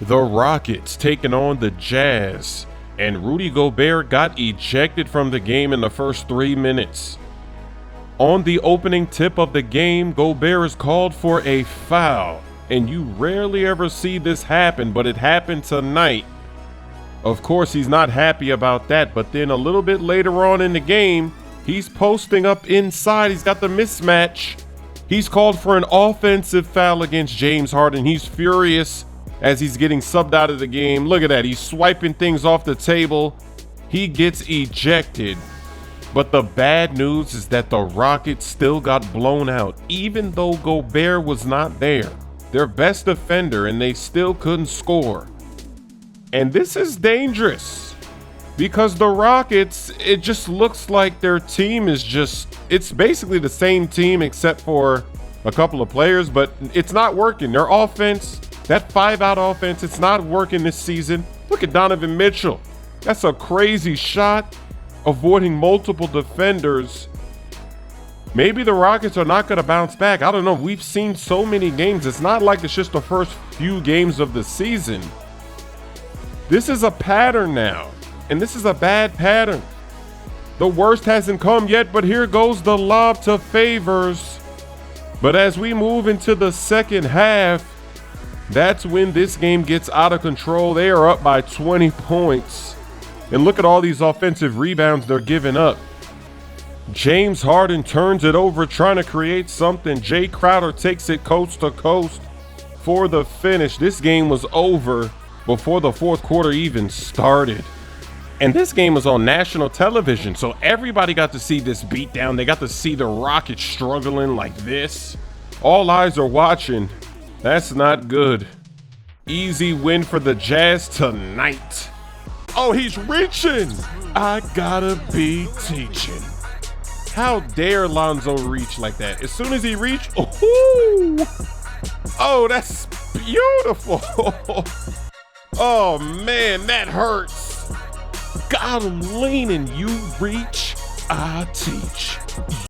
The Rockets taking on the Jazz, and Rudy Gobert got ejected from the game in the first 3 minutes. On the opening tip of the game, Gobert is called for a foul, and you rarely ever see this happen, but it happened tonight. Of course, he's not happy about that, but then a little bit later on in the game, he's posting up inside. He's got the mismatch. He's called for an offensive foul against James Harden. He's furious as he's getting subbed out of the game. Look at that. He's swiping things off the table. He gets ejected. But the bad news is that the Rockets still got blown out, even though Gobert was not there. Their best defender, and they still couldn't score. And this is dangerous because the Rockets, it just looks like their team is it's basically the same team except for a couple of players, but it's not working. Their offense, that 5-out offense, it's not working this season. Look at Donovan Mitchell. That's a crazy shot, avoiding multiple defenders. Maybe the Rockets are not going to bounce back. I don't know. We've seen so many games. It's not like it's just the first few games of the season. This is a pattern now, and this is a bad pattern. The worst hasn't come yet, but here goes the lob to Favors. But as we move into the second half, that's when this game gets out of control. They are up by 20 points. And look at all these offensive rebounds they're giving up. James Harden turns it over, trying to create something. Jay Crowder takes it coast to coast for the finish. This game was over before the fourth quarter even started. And this game was on national television, so everybody got to see this beatdown. They got to see the Rockets struggling like this. All eyes are watching. That's not good. Easy win for the Jazz tonight. Oh, he's reaching. I gotta be teaching. How dare Lonzo reach like that? As soon as he reached, oh, that's beautiful. Oh man, that hurts. Got him leaning, you reach, I teach.